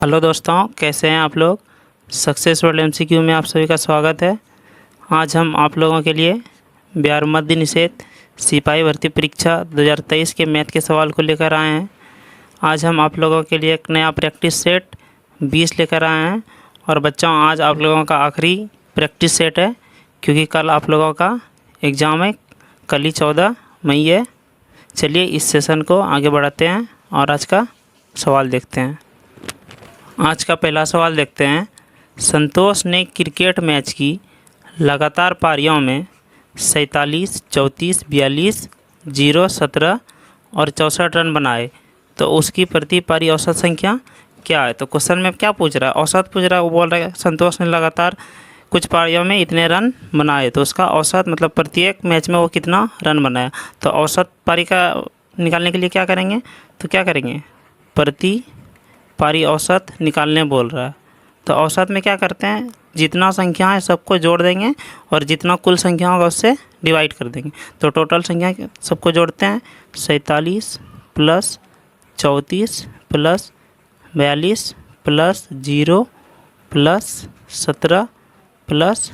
Hello दोस्तों, कैसे हैं आप लोग। सक्सेस वर्ल्ड एमसीक्यू में आप सभी का स्वागत है। आज हम आप लोगों के लिए बिहार मध्य निषेध सिपाही भर्ती परीक्षा 2023 के मैथ के सवाल को लेकर आए हैं। आज हम आप लोगों के लिए एक नया प्रैक्टिस सेट 20 लेकर आए हैं। और बच्चों, आज आप लोगों का आखिरी प्रैक्टिस सेट है, क्योंकि कल आप लोगों का एग्ज़ाम है। कल ही 14 मई है। चलिए इस सेशन को आगे बढ़ाते हैं और आज का सवाल देखते हैं। आज का पहला सवाल देखते हैं। संतोष ने क्रिकेट मैच की लगातार पारियों में 47, 34, 42, 0, 17 और 64 रन बनाए, तो उसकी प्रति पारी औसत संख्या क्या है। तो क्वेश्चन में क्या पूछ रहा है, औसत पूछ रहा है। वो बोल रहा है संतोष ने लगातार कुछ पारियों में इतने रन बनाए, तो उसका औसत मतलब प्रत्येक मैच में वो कितना रन बनाया। तो औसत पारी का निकालने के लिए क्या करेंगे, तो क्या करेंगे, प्रति पारी औसत निकालने बोल रहा है। तो औसत में क्या करते हैं, जितना संख्या है सबको जोड़ देंगे और जितना कुल संख्या होगा उससे डिवाइड कर देंगे। तो टोटल संख्या सबको जोड़ते हैं। 47 plus 34 plus 42 plus 0 plus 17 plus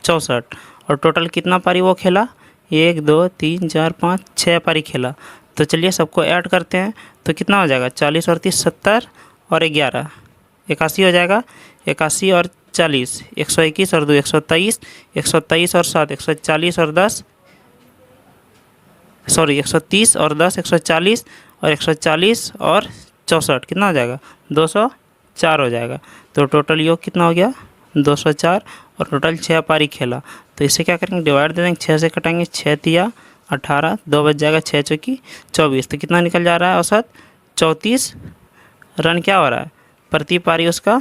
64, और टोटल कितना पारी वो खेला, 1 2 3 4 5 6 पारी खेला। तो चलिए सबको ऐड करते हैं। तो कितना हो जाएगा, 40 और 30 70 और 11 81 हो जाएगा। 81 और 40 121 और 2 123, 123 और 7 140 और 10 130 और 10 140 और 140 और 64 कितना हो जाएगा, 204 हो जाएगा। तो टोटल योग कितना हो गया, 204। और टोटल 6 पारी खेला। तो इसे क्या करेंगे, डिवाइड दे देंगे, 6 से कटेंगे, 6 तिया 18, 2 बच जाएगा, 6 चौकी 24। तो कितना निकल जा रहा है औसत, 34 रन क्या हो रहा है, प्रति पारी उसका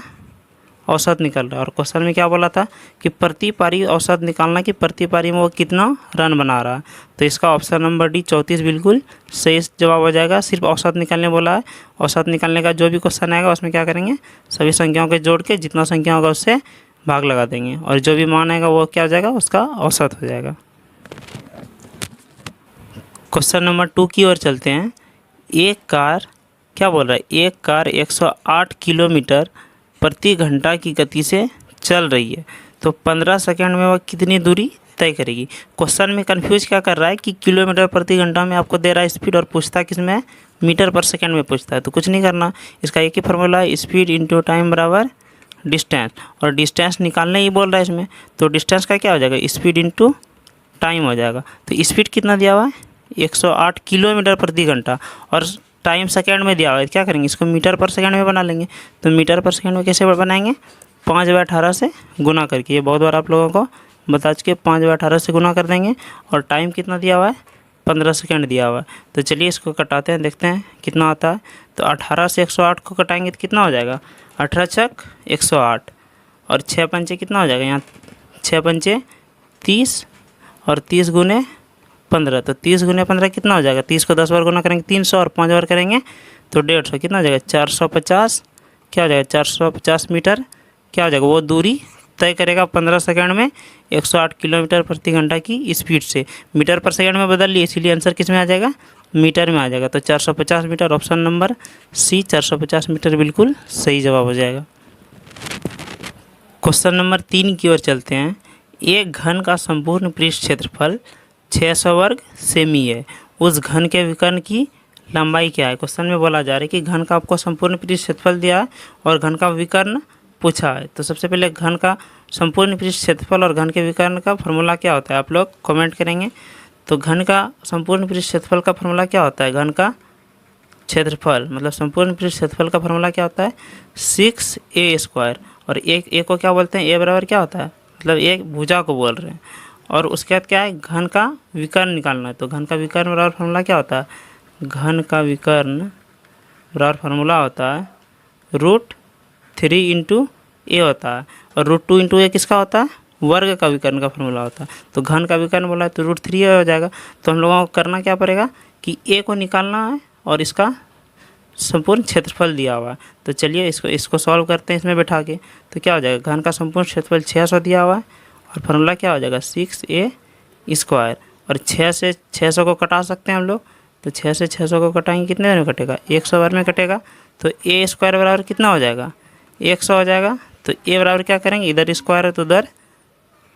औसत निकल रहा है। और क्वेश्चन में क्या बोला था कि प्रति पारी औसत निकालना, कि प्रति पारी में वो कितना रन बना रहा है। तो इसका ऑप्शन नंबर डी 34 बिल्कुल सही जवाब हो जाएगा। सिर्फ औसत निकालने बोला है। औसत निकालने का जो भी क्वेश्चन आएगा उसमें क्या करेंगे, सभी संख्याओं के जोड़ के जितना संख्या होगा उससे भाग लगा देंगे, और जो भी मान आएगा वो क्या हो जाएगा, उसका औसत हो जाएगा। क्वेश्चन नंबर 2 की ओर चलते हैं। एक कार क्या बोल रहा है, एक कार 108 किलोमीटर प्रति घंटा की गति से चल रही है, तो 15 सेकंड में वह कितनी दूरी तय करेगी। क्वेश्चन में कंफ्यूज क्या कर रहा है कि किलोमीटर प्रति घंटा में आपको दे रहा है स्पीड, और पूछता किस में, मीटर पर सेकंड में पूछता है। तो कुछ नहीं करना, इसका एक ही फार्मूला है, स्पीड इंटू टाइम बराबर डिस्टेंस, और डिस्टेंस निकालने ही बोल रहा है इसमें। तो डिस्टेंस का क्या हो जाएगा, स्पीड इंटू टाइम हो जाएगा। तो स्पीड कितना दिया हुआ है, 108 किलोमीटर प्रति घंटा, और टाइम सेकंड में दिया हुआ है। क्या करेंगे, इसको मीटर पर सेकंड में बना लेंगे। तो मीटर पर सेकंड में कैसे बनाएंगे, 5/18 से गुना करके। ये बहुत बार आप लोगों को बता चुके, 5/18 से गुना कर देंगे। और टाइम कितना दिया हुआ है, 15 सेकंड दिया हुआ है। तो चलिए इसको कटाते हैं, देखते हैं कितना आता है। तो 18 से 108 को कटाएंगे तो कितना हो जाएगा, 18 छक 108, और 6 पंचे कितना हो जाएगा, यहाँ 6 पंचे 30, और 30 गुने 15, तो 30 गुने 15 कितना हो जाएगा, 30 को 10 बार गुना करेंगे 300, और 5 बार करेंगे तो 150, कितना हो जाएगा 450, क्या हो जाएगा 450 मीटर क्या हो जाएगा, वो दूरी तय करेगा 15 सेकंड में 108 किलोमीटर प्रति घंटा की स्पीड से। मीटर पर सेकंड में बदल लिए, इसीलिए आंसर किस में आ जाएगा, मीटर में आ जाएगा। तो 450 metre, option number C 450 metre बिल्कुल सही जवाब हो जाएगा। क्वेश्चन नंबर 3 की ओर चलते हैं। एक घन का संपूर्ण पृष्ठ क्षेत्रफल 600 वर्ग सेमी है, उस घन के विकर्ण की लंबाई क्या है। क्वेश्चन में बोला जा रहा है कि घन का आपको संपूर्ण पृष्ठ क्षेत्रफल दिया है और घन का विकर्ण पूछा है। तो सबसे पहले घन का संपूर्ण पृष्ठ क्षेत्रफल और घन के विकर्ण का फॉर्मूला क्या होता है, आप लोग कमेंट करेंगे। तो घन का संपूर्ण पृष्ठ क्षेत्रफल का फॉर्मूला क्या होता है, घन का क्षेत्रफल मतलब संपूर्ण पृष्ठ क्षेत्रफल का फॉर्मूला क्या होता है, 6a²। और एक को क्या बोलते हैं, a बराबर क्या होता है, मतलब एक भुजा को बोल रहे हैं। और उसके बाद क्या है, घन का विकर्ण निकालना है। तो घन का विकर्ण बराबर फार्मूला क्या होता है, घन का विकर्ण बराबर फार्मूला होता है √3 × a होता है, और √2 × a किसका होता है, वर्ग का विकर्ण का फार्मूला होता है। तो घन का विकर्ण बोला है तो √3 हो जाएगा। तो हम लोगों को करना क्या पड़ेगा कि a को निकालना है और इसका संपूर्ण क्षेत्रफल दिया हुआ है। तो चलिए इसको सॉल्व करते हैं इसमें बैठा के। तो क्या हो जाएगा, घन का संपूर्ण क्षेत्रफल 600 दिया हुआ है, और फार्मूला क्या हो जाएगा 6a²। और 6 से 600 को कटा सकते हैं हम लोग। तो 6 से 600 को कटाएंगे कितने में कटेगा, 100 बार में कटेगा। तो a² बराबर कितना हो जाएगा, 100 हो जाएगा। तो ए बराबर क्या करेंगे, इधर स्क्वायर है तो उधर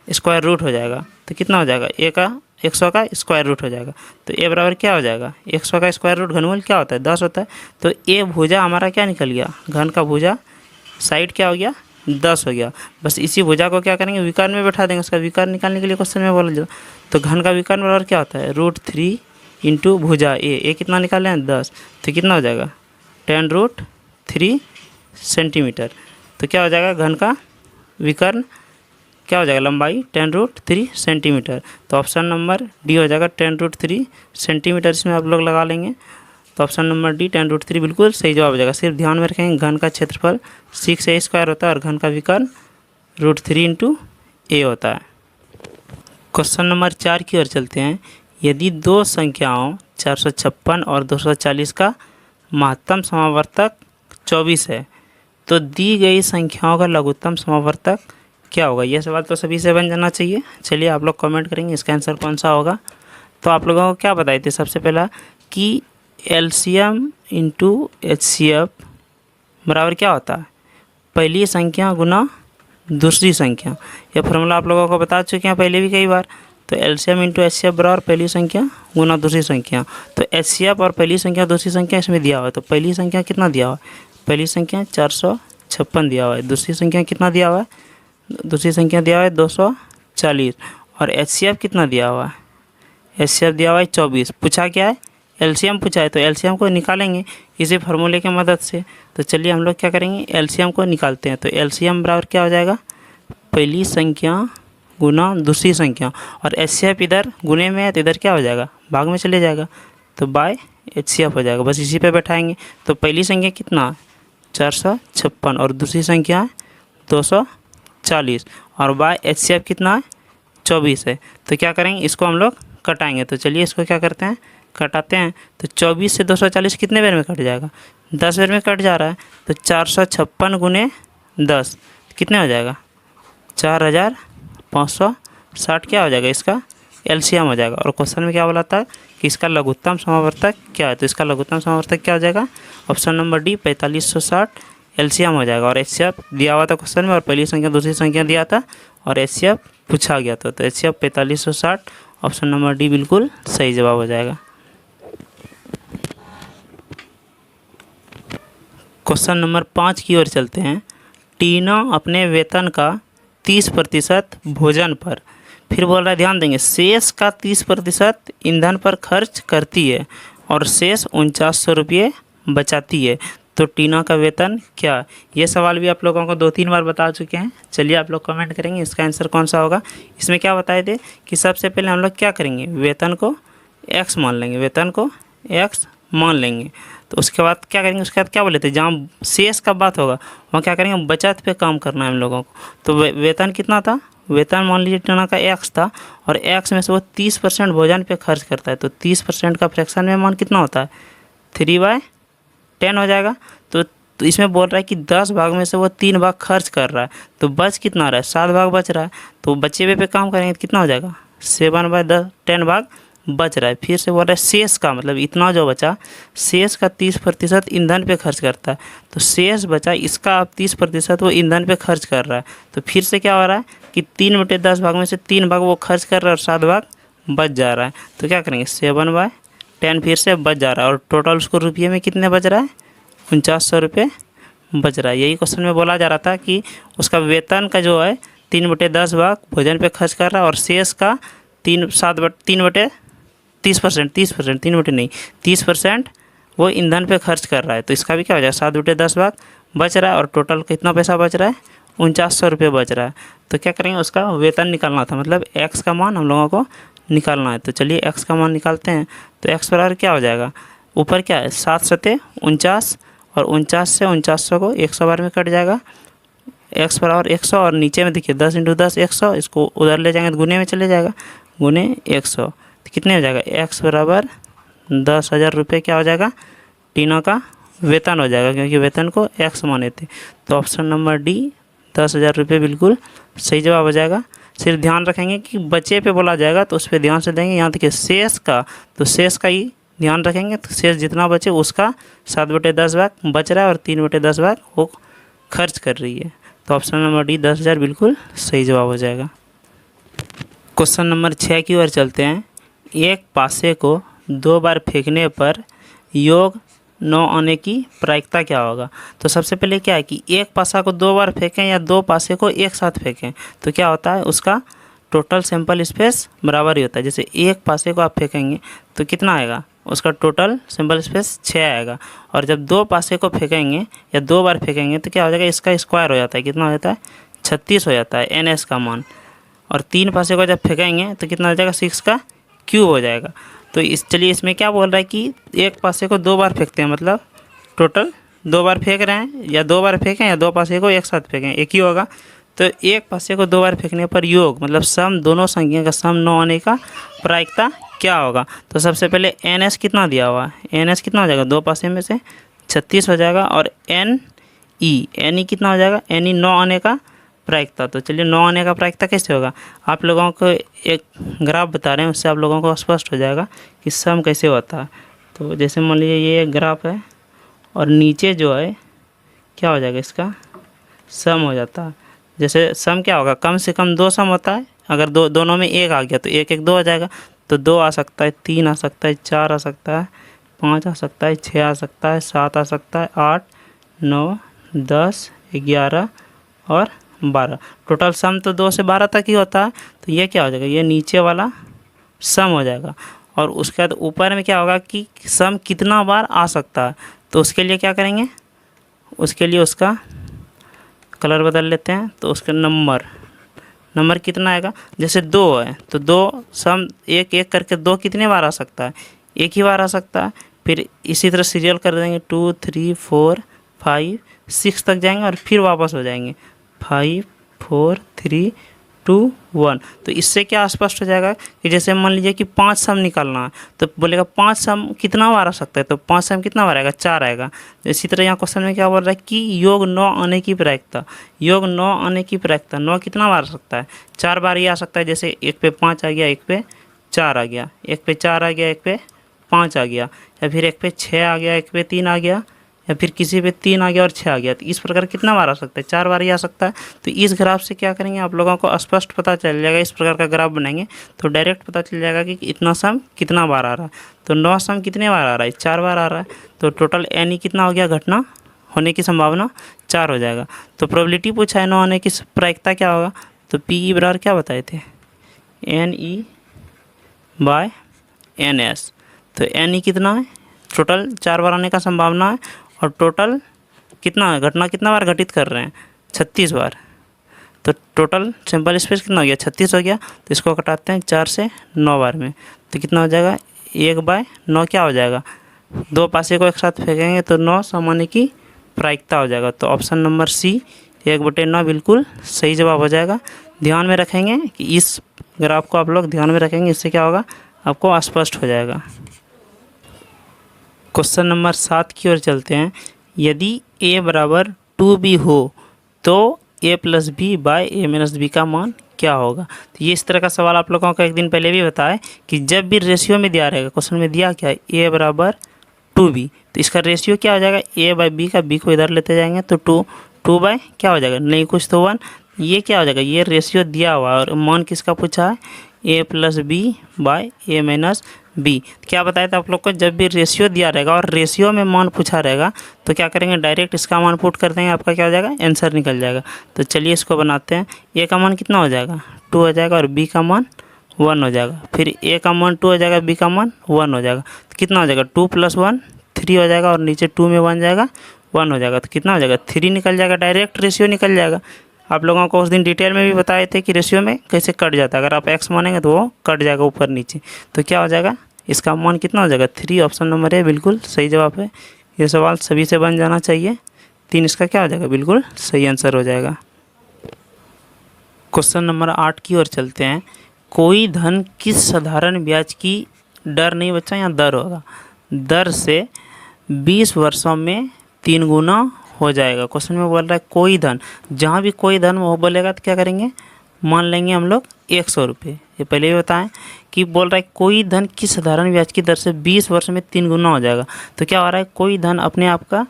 स्क्वायर रूट हो जाएगा। तो कितना हो जाएगा, ए का 100 का स्क्वायर रूट हो जाएगा। तो ए बराबर क्या हो जाएगा, 100 का स्क्वायर रूट घनमूल क्या होता है, 10 होता है। तो ए भुजा हमारा क्या निकल गया, घन का भुजा साइड क्या हो गया, 10 हो गया। बस इसी भुजा को क्या करेंगे, विकर्ण में बैठा देंगे। उसका विकर्ण निकालने के लिए क्वेश्चन में बोला जाता। तो घन का विकर्ण बराबर क्या होता है, √3 इंटू भुजा ए कितना निकाले हैं, 10। तो कितना हो जाएगा, 10√3 सेंटीमीटर। तो क्या हो जाएगा, घन का विकर्ण क्या हो जाएगा, लंबाई 10√3 सेंटीमीटर। तो ऑप्शन नंबर डी हो जाएगा 10√3 सेंटीमीटर। इसमें आप लोग लगा लेंगे। तो ऑप्शन नंबर डी 10√3 बिल्कुल सही जवाब हो जाएगा। सिर्फ ध्यान में रखेंगे घन का क्षेत्रफल 6a स्क्वायर होता है और घन का विकर्ण √3 इंटू ए होता है। क्वेश्चन नंबर 4 की ओर चलते हैं। यदि दो संख्याओं 456 और 240 का महत्तम समावर्तक 24 है तो दी गई संख्याओं का लघुत्तम समावर्तक क्या होगा। यह सवाल तो सभी से बन जाना चाहिए। चलिए आप लोग कमेंट करेंगे इसका आंसर कौन सा होगा। तो आप लोगों को क्या बताए थे, सबसे पहला कि एलसीएम इंटू एचसीएफ बराबर क्या होता है, पहली संख्या गुना दूसरी संख्या। यह फॉर्मूला आप लोगों को बता चुके हैं पहले भी कई बार। तो एलसीएम इंटू एचसीएफ बराबर पहली संख्या गुना दूसरी संख्या। तो एचसीएफ और पहली संख्या दूसरी संख्या इसमें दिया हुआ है। तो पहली संख्या कितना दिया हुआ है, पहली संख्या 456 दिया हुआ है। दूसरी संख्या कितना दिया हुआ है, दूसरी संख्या दिया हुआ है 240। और एचसीएफ कितना दिया हुआ है, एचसीएफ दिया हुआ है 24। पूछा क्या है, एलसीएम पूछा है। तो एलसीएम को निकालेंगे इसी फार्मूले की मदद से। तो चलिए हम लोग क्या करेंगे, एलसीएम को निकालते हैं। तो एलसीएम बराबर क्या हो जाएगा, पहली संख्या गुना दूसरी संख्या। और एचसीएफ इधर गुने में है तो इधर क्या हो जाएगा, भाग में चले जाएगा। तो बाय एचसीएफ हो जाएगा। बस इसी पे बैठाएंगे। तो पहली संख्या कितना 456 और दूसरी संख्या है 240 और बाय एचसीएफ कितना है 24 है। तो क्या करेंगे, इसको हम लोग कटाएंगे। तो चलिए इसको क्या करते हैं, कटाते हैं। तो 24 से 240 कितने बार में कट जाएगा, 10 बार में कट जा रहा है। तो 456 गुने 10 कितने हो जाएगा, 4560 क्या हो जाएगा, इसका एलसीएम हो जाएगा। और क्वेश्चन में क्या बोला था कि इसका लघुत्तम समावर्तक क्या है। तो इसका लघुत्तम समावर्तक क्या हो जाएगा, ऑप्शन नंबर डी 4560 एलसीएम हो जाएगा। और एचसीएफ दिया हुआ था क्वेश्चन में और पहली संख्या दूसरी संख्या दिया था और एचसीएफ पूछा गया था। तो एचसीएफ 4560 ऑप्शन नंबर डी बिल्कुल सही जवाब हो जाएगा। क्वेश्चन नंबर 5 की ओर चलते हैं। टीना अपने वेतन का 30% भोजन पर, फिर बोल रहा है ध्यान देंगे, शेष का 30% ईंधन पर खर्च करती है और शेष 4900 रुपये बचाती है। तो टीना का वेतन क्या। ये सवाल भी आप लोगों को 2-3 बार बता चुके हैं। चलिए आप लोग कमेंट करेंगे इसका आंसर कौन सा होगा। इसमें क्या बताए थे कि सबसे पहले हम लोग क्या करेंगे, वेतन को x मान लेंगे, वेतन को x मान लेंगे। तो उसके बाद क्या करेंगे, उसके बाद क्या बोले थे, जहाँ शेष का बात होगा वहाँ क्या करेंगे, बचत पे काम करना है हम लोगों को। तो वेतन कितना था, वेतन मान लीजिए टीना का x था और x में से वो 30% भोजन पे खर्च करता है। तो 30% का फ्रैक्शन में मान कितना होता है, 3/10 हो जाएगा। तो इसमें बोल रहा है कि 10 भाग में से वो 3 भाग खर्च कर रहा है। तो बच कितना रहा है, 7 भाग बच रहा है। तो बचे हुए पे काम करेंगे तो कितना हो जाएगा, 7/10 भाग बच रहा है। फिर से बोल रहा है शेष का, मतलब इतना जो बचा, शेष का 30% ईंधन पे खर्च करता है। तो शेष बचा इसका अब 30% वो ईंधन पे खर्च कर रहा है। तो फिर से क्या हो रहा है कि 3/10 भाग में से 3 भाग वो खर्च कर रहा है और 7 भाग बच जा रहा है। तो क्या करेंगे, 7/10 फिर से बच जा रहा है और टोटल उसको रुपये में कितने बच रहा है, 4900 रुपये बच रहा है। यही क्वेश्चन में बोला जा रहा था कि उसका वेतन का जो है 3/10 भाग भोजन पे खर्च कर रहा है और शेष का 30% वो ईंधन पे खर्च कर रहा है। तो इसका भी क्या हो जाएगा, 7/10 भाग बच रहा है और टोटल कितना पैसा बच रहा है, 4900 रुपये बच रहा है। तो क्या करेंगे, उसका वेतन निकालना था, मतलब x का मान हम लोगों को निकालना है। तो चलिए x का मान निकालते हैं। तो x बराबर क्या हो जाएगा, ऊपर क्या है 7 सते 49 और 49 से 4900 को 100 बार में कट जाएगा, x बराबर 100 और नीचे में देखिए 10 × 10 100, इसको उधर ले जाएंगे तो गुने में चले जाएगा, गुने 100 तो कितने हो जाएगा, x बराबर 10,000 रुपये क्या हो जाएगा, टीना का वेतन हो जाएगा क्योंकि वेतन को x माने थे। तो ऑप्शन नंबर डी 10,000 रुपये बिल्कुल सही जवाब हो जाएगा। सिर्फ ध्यान रखेंगे कि बचे पे बोला जाएगा तो उस पर ध्यान से देंगे। यहाँ देखिए शेष का, तो शेष का ही ध्यान रखेंगे। तो शेष जितना बचे उसका 7/10 भाग बच रहा है और 3/10 भाग वो खर्च कर रही है। तो ऑप्शन नंबर डी 10,000 बिल्कुल सही जवाब हो जाएगा। क्वेश्चन नंबर 6 की ओर चलते हैं। एक पासे को 2 बार फेंकने पर योग 9 आने की प्रायिकता क्या होगा? तो सबसे पहले क्या है कि एक पासा को 2 बार फेंकें या 2 पासे को एक साथ फेंकें तो क्या होता है, उसका टोटल सैंपल स्पेस बराबर ही होता है। जैसे एक पासे को आप फेंकेंगे तो कितना आएगा, उसका टोटल सैंपल स्पेस 6 आएगा। और जब 2 पासे को फेंकेंगे या 2 बार फेंकेंगे तो क्या हो जाएगा, इसका स्क्वायर हो जाता है। कितना हो जाता है, 36 हो जाता है NS का मान। और 3 पासे को जब फेंकेंगे तो कितना हो जाएगा, 6 का क्यूब हो जाएगा। तो चलिए इसमें क्या बोल रहा है कि एक पासे को 2 बार फेंकते हैं, मतलब टोटल 2 बार फेंक रहे हैं, या 2 बार फेंकें या 2 पासे को एक साथ फेंकें, एक ही होगा। तो एक पासे को 2 बार फेंकने पर योग मतलब सम, दोनों संख्या का सम 9 आने का प्रायिकता क्या होगा? तो सबसे पहले NS कितना दिया हुआ है, NS कितना हो जाएगा, 2 पासे में से 36 हो जाएगा। और NE कितना हो जाएगा, NE 9 आने का प्रायिकता। तो चलिए 9 आने का प्रायिकता कैसे होगा, आप लोगों को एक ग्राफ बता रहे हैं, उससे आप लोगों को स्पष्ट हो जाएगा कि सम कैसे होता है। तो जैसे मान लीजिए ये एक ग्राफ है और नीचे जो है क्या हो जाएगा, इसका सम हो जाता है। जैसे सम क्या होगा, कम से कम 2 सम होता है। अगर दोनों में 1 आ गया तो 1 1 2 हो जाएगा। तो 2 आ सकता है, 3 आ सकता है, 4 आ सकता है, 5 आ सकता है, 6 आ सकता है, 7 आ सकता है, 8 9 10 11 और 12। टोटल सम तो 2 से 12 तक ही होता है। तो ये क्या हो जाएगा, ये नीचे वाला सम हो जाएगा। और उसके बाद ऊपर में क्या होगा कि सम कितना बार आ सकता है। तो उसके लिए क्या करेंगे, उसके लिए उसका कलर बदल लेते हैं। तो उसका नंबर कितना आएगा, जैसे 2 है तो 2 सम एक एक करके 2 कितने बार आ सकता है, एक ही बार आ सकता है। फिर इसी तरह सीरियल कर देंगे, 2 3 4 5 6 तक जाएंगे और फिर वापस हो जाएंगे 5 4 3 2 1। तो इससे क्या स्पष्ट हो जाएगा कि जैसे मान लीजिए कि 5 सम निकालना है तो बोलेगा 5 सम कितना बार आ सकता है, तो 5 सम कितना बार आएगा, 4 आएगा। तो इसी तरह यहाँ क्वेश्चन में क्या बोल रहा है कि योग 9 आने की प्रायिकता, योग 9 आने की प्रायिकता 9 कितना बार आ सकता है, 4 बार ही आ सकता है। जैसे एक पे 5 आ गया, एक पे 4 आ गया, एक पे 4 आ गया, एक पे 5 आ गया, या फिर एक पे 6 आ गया, एक पे 3 आ गया, या फिर किसी पे 3 आ गया और 6 आ गया। तो इस प्रकार कितना बार आ सकता है, 4 बार ही आ सकता है। तो इस ग्राफ से क्या करेंगे, आप लोगों को स्पष्ट पता चल जाएगा। इस प्रकार का ग्राफ बनाएंगे तो डायरेक्ट पता चल जाएगा कि इतना सम कितना बार आ रहा है। तो 9 सम कितने बार आ रहा है, 4 बार आ रहा है। तो टोटल NE कितना हो गया, घटना होने की संभावना 4 हो जाएगा। तो प्रोबेबिलिटी पूछा है 9 आने की प्रायिकता क्या होगा, तो PE बराबर क्या बताए थे, NE/NS। तो NE कितना है, टोटल 4 बार आने का संभावना है। और टोटल कितना है, घटना कितना बार घटित कर रहे हैं, 36 बार। तो टोटल सैंपल स्पेस कितना हो गया, 36 हो गया। तो इसको घटाते हैं 4 से 9 बार में, तो कितना हो जाएगा, 1/9 क्या हो जाएगा, 2 पासे को एक साथ फेंकेंगे तो 9 सम आने की प्रायिकता हो जाएगा। तो ऑप्शन नंबर C 1/9 बिल्कुल सही जवाब हो जाएगा। ध्यान में रखेंगे कि इस ग्राफ को आप लोग ध्यान में रखेंगे, इससे क्या होगा, आपको स्पष्ट हो जाएगा। क्वेश्चन नंबर 7 की ओर चलते हैं। यदि A बराबर 2B हो तो A+B/A-B का मान क्या होगा? तो ये इस तरह का सवाल आप लोगों को एक दिन पहले भी बताया कि जब भी रेशियो में दिया रहेगा, क्वेश्चन में दिया क्या है, A बराबर 2B, तो इसका रेशियो क्या हो जाएगा, A/B का B को इधर लेते जाएंगे तो 2 बाय क्या हो जाएगा, नहीं कुछ तो 1। ये क्या हो जाएगा, ये रेशियो दिया हुआ है और मान किसका पूछा है, A+B/A-B। क्या बताया था आप लोग को, जब भी रेशियो दिया रहेगा और रेशियो में मान पूछा रहेगा तो क्या करेंगे, डायरेक्ट इसका मान पुट कर देंगे, आपका क्या हो जाएगा, आंसर निकल जाएगा। तो चलिए इसको बनाते हैं। A का मान कितना हो जाएगा, 2 हो जाएगा, और B का मान 1 हो जाएगा। फिर A का मान 2 हो जाएगा, B का मान 1 हो जाएगा। तो कितना हो जाएगा, 2 + 1 3 हो जाएगा, और नीचे 2 में 1 जाएगा, 1 हो जाएगा। तो कितना हो जाएगा, 3 निकल जाएगा, डायरेक्ट रेशियो निकल जाएगा। आप लोगों को उस दिन डिटेल में भी बताए थे कि रेशियो में कैसे कट जाता है, अगर आप x मानेंगे तो वो कट जाएगा ऊपर नीचे। तो क्या हो जाएगा, इसका मान कितना हो जाएगा, 3। ऑप्शन नंबर A बिल्कुल सही जवाब है। ये सवाल सभी से बन जाना चाहिए। 3 इसका क्या हो जाएगा, बिल्कुल सही आंसर हो जाएगा। क्वेश्चन नंबर 8 की ओर चलते हैं। कोई धन किस साधारण ब्याज की दर, नहीं बच्चा यहाँ दर होगा, दर से 20 वर्षों में 3 गुना हो जाएगा। क्वेश्चन में बोल रहा है कोई धन, जहाँ भी कोई धन वो बोलेगा तो क्या करेंगे, मान लेंगे हम लोग 100 रुपये। ये पहले ही बताएं कि बोल रहा है कोई धन किस साधारण ब्याज की दर से 20 वर्ष में 3 गुना हो जाएगा। तो क्या हो रहा है, कोई धन अपने आप का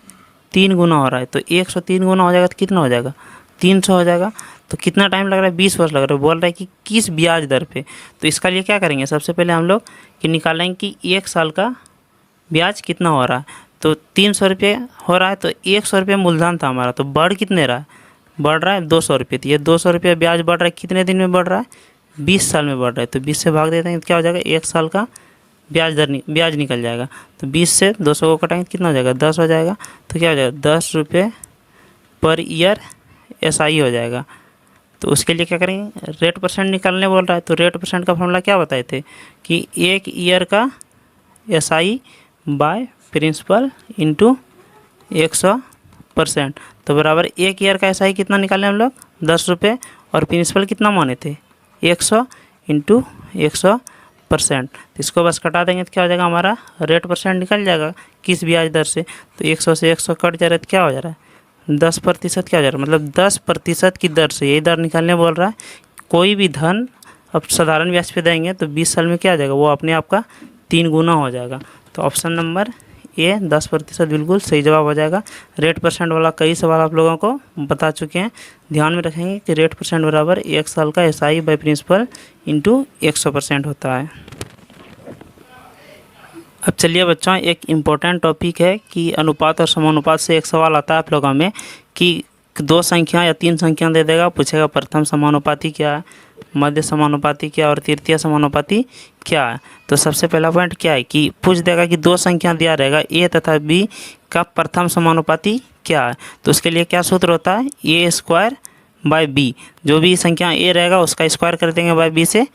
3 गुना हो रहा है, तो 103 गुना हो जाएगा तो कितना हो जाएगा, 300 हो जाएगा। तो कितना टाइम लग रहा है, 20 वर्ष लग रहा है। बोल रहा है कि किस ब्याज दर पे। तो इसका लिए क्या करेंगे, सबसे पहले हम लोग कि निकालेंगे कि 1 साल का ब्याज कितना हो रहा है। तो 300 रुपये हो रहा है, तो 100 रुपये मूलधन था हमारा, तो बढ़ कितने रहा है, बढ़ रहा है 200 रुपये। तो ये 200 रुपये ब्याज बढ़ रहा है, कितने दिन में बढ़ रहा है, 20 साल में बढ़ रहा है। तो 20 से भाग देते हैं तो क्या हो जाएगा, 1 साल का ब्याज निकल जाएगा। तो 20 से 200 को कटाएंगे कितना हो जाएगा, 10 हो जाएगा। तो क्या हो जाएगा, 10 रुपये पर ईयर SI हो जाएगा। तो उसके लिए क्या करेंगे, रेट परसेंट निकालने बोल रहा है। तो रेट परसेंट का फॉर्मूला क्या बताए थे कि 1 ईयर का SI बाय प्रिंसिपल इंटू 100%। तो बराबर 1 ईयर का SI कितना निकाले हम लोग, 10 रुपये, और प्रिंसिपल कितना माने थे, 100 इंटू 100%। तो इसको बस कटा देंगे तो क्या हो जाएगा, हमारा रेट परसेंट निकल जाएगा किस ब्याज दर से। तो 100 से 100 कट जा रहा है तो क्या हो जा रहा है, 10% क्या हो जा रहा है, मतलब 10% की दर से यही दर निकालने बोल रहा है। कोई भी धन अब साधारण ब्याज पे देंगे तो 20 साल में क्या आ जाएगा, वो अपने आप का 3 गुना हो जाएगा। तो ऑप्शन नंबर ए 10% बिल्कुल सही जवाब हो जाएगा। रेट परसेंट वाला कई सवाल आप लोगों को बता चुके हैं, ध्यान में रखेंगे कि रेट परसेंट बराबर 1 साल का SI बाय प्रिंसिपल इंटू 100% होता है। अब चलिए बच्चों, एक इम्पोर्टेंट टॉपिक है कि अनुपात और समानुपात से एक सवाल आता है आप लोगों में कि 2 संख्या या 3 संख्या दे देगा, पूछेगा प्रथम समानुपाती क्या है, मध्य समानुपाती क्या है और तृतीय समानुपाती क्या है। तो सबसे पहला पॉइंट क्या है कि पूछ देगा कि 2 संख्या दिया रहेगा A तथा B का प्रथम समानुपाती क्या है। तो उसके लिए क्या सूत्र होता है, A² बाय B। जो भी संख्या A रहेगा उसका स्क्वायर कर देंगे, बाय B से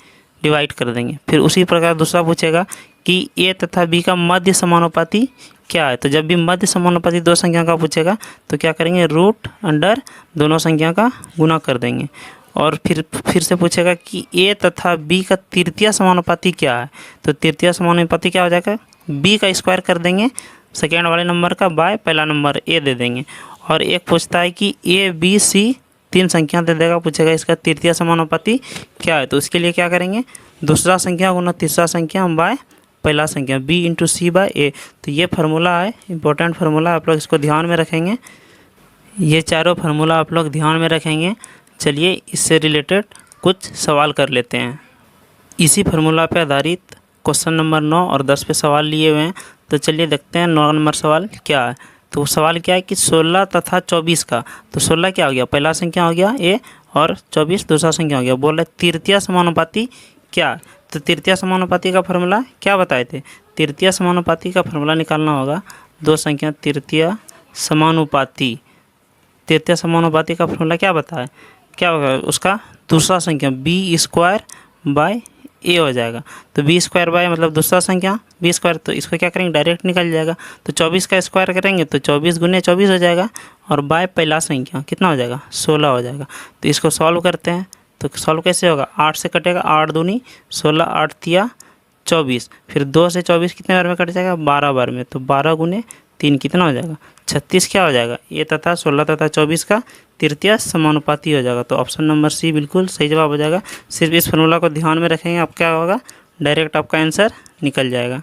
डिवाइड कर देंगे। फिर उसी प्रकार दूसरा पूछेगा कि A तथा B का मध्य समानुपाती क्या है। तो जब भी मध्य समानुपाती 2 संख्या का पूछेगा तो क्या करेंगे, रूट अंडर दोनों संख्या का गुना कर देंगे। और फिर से पूछेगा कि A तथा B का तृतीय समानुपाती क्या है। तो तृतीय समानुपाती क्या हो जाएगा, B का स्क्वायर कर देंगे सेकेंड वाले नंबर का बाय पहला नंबर A दे देंगे। और एक पूछता है कि ABC 3 संख्या दे देगा, पूछेगा इसका तृतीय समानुपाती क्या है। तो उसके लिए क्या करेंगे, दूसरा संख्या गुना तीसरा संख्या बाय पहला संख्या B into C by A। तो ये फार्मूला है, इंपॉर्टेंट फार्मूला, आप लोग इसको ध्यान में रखेंगे। ये चारों फार्मूला आप लोग ध्यान में रखेंगे। चलिए इससे रिलेटेड कुछ सवाल कर लेते हैं। इसी फार्मूला पे आधारित क्वेश्चन नंबर 9 और 10 पे सवाल लिए हुए हैं। तो चलिए देखते हैं 9 नंबर सवाल क्या है। तो सवाल क्या है कि 16 तथा 24 का, तो 16 क्या हो गया, पहला संख्या हो गया A, और 24 दूसरा संख्या हो गया। बोल रहे तृतीय समानुपाती क्या। तो तृतीय समानुपाती का फार्मूला क्या बताए थे, तृतीय समानुपाती का फार्मूला निकालना होगा 2 संख्या तृतीय समानुपाती। तृतीय समानुपाती का फार्मूला क्या बताए, क्या होगा उसका दूसरा संख्या B² बाय A हो जाएगा। तो B² बाय मतलब दूसरा संख्या B², तो इसको क्या करेंगे, डायरेक्ट निकल जाएगा। तो 24 का स्क्वायर करेंगे तो 24 गुने 24 हो जाएगा, और बाय पहला संख्या कितना हो जाएगा, 16 हो जाएगा। तो इसको सॉल्व करते हैं। तो सॉल्व कैसे होगा, 8 से कटेगा, 8 दूनी 16, 8 तिया 24, फिर 2 से 24 कितने बार में कट जाएगा, 12 बार में। तो 12 गुने 3 कितना हो जाएगा, 36 क्या हो जाएगा, A तथा 16 तथा 24 का तृतीय समानुपाती हो जाएगा। तो ऑप्शन नंबर C बिल्कुल सही जवाब हो जाएगा। सिर्फ इस फार्मूला को ध्यान में रखेंगे, आप क्या होगा, डायरेक्ट आपका आंसर निकल जाएगा।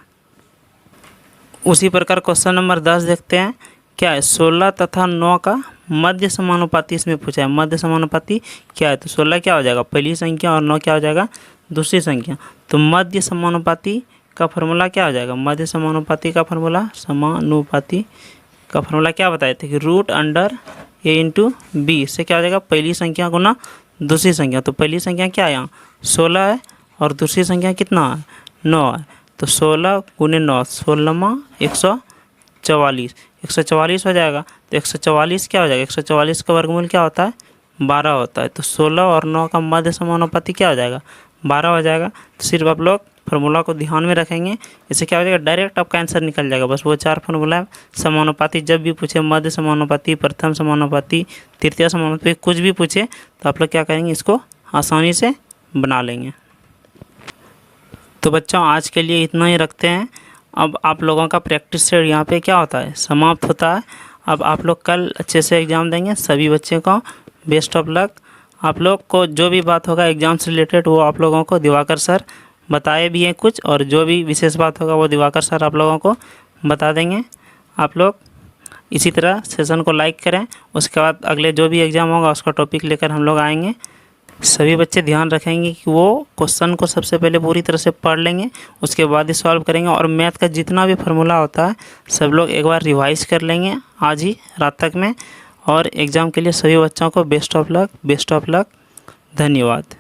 उसी प्रकार क्वेश्चन नंबर 10 देखते हैं क्या है, 16 तथा 9 का मध्य समानुपाती इसमें पूछा है। मध्य समानुपाती क्या है, तो 16 क्या हो जाएगा, पहली संख्या, और 9 क्या हो जाएगा, दूसरी संख्या। तो मध्य समानुपाती का फार्मूला क्या हो जाएगा, मध्य समानुपाती का फार्मूला, समानुपाती का फार्मूला क्या बताए थे कि root under A into B से क्या हो जाएगा, पहली संख्या गुना दूसरी संख्या। तो पहली संख्या क्या है यहाँ 16 है, और दूसरी संख्या कितना है 9 है। तो 16 गुने 9 16 144, 144 हो जाएगा। तो 144 क्या हो जाएगा, 144 का वर्गमूल क्या होता है, 12 होता है। तो 16 और 9 का मध्य समानुपाती क्या हो जाएगा, 12 हो जाएगा। तो सिर्फ आप लोग फार्मूला को ध्यान में रखेंगे, इससे क्या हो जाएगा, डायरेक्ट आपका आंसर निकल जाएगा। बस वो 4 फार्मूला है। समानुपाती जब भी पूछे, मध्य समानुपाती, प्रथम समानुपाती, तृतीय समानुपाती, कुछ भी पूछे तो आप लोग क्या करेंगे, इसको आसानी से बना लेंगे। तो बच्चों आज के लिए इतना ही रखते हैं। अब आप लोगों का प्रैक्टिस सेट यहाँ पे क्या होता है, समाप्त होता है। अब आप लोग कल अच्छे से एग्ज़ाम देंगे। सभी बच्चे को बेस्ट ऑफ लक। आप लोग को जो भी बात होगा एग्ज़ाम से रिलेटेड वो आप लोगों को दिवाकर सर बताए भी हैं कुछ, और जो भी विशेष बात होगा वो दिवाकर सर आप लोगों को बता देंगे। आप लोग इसी तरह सेशन को लाइक करें। उसके बाद अगले जो भी एग्ज़ाम होगा उसका टॉपिक लेकर हम लोग आएंगे। सभी बच्चे ध्यान रखेंगे कि वो क्वेश्चन को सबसे पहले पूरी तरह से पढ़ लेंगे, उसके बाद ही सॉल्व करेंगे। और मैथ का जितना भी फार्मूला होता है सब लोग एक बार रिवाइज कर लेंगे आज ही रात तक में। और एग्ज़ाम के लिए सभी बच्चों को best of luck, best of luck. धन्यवाद।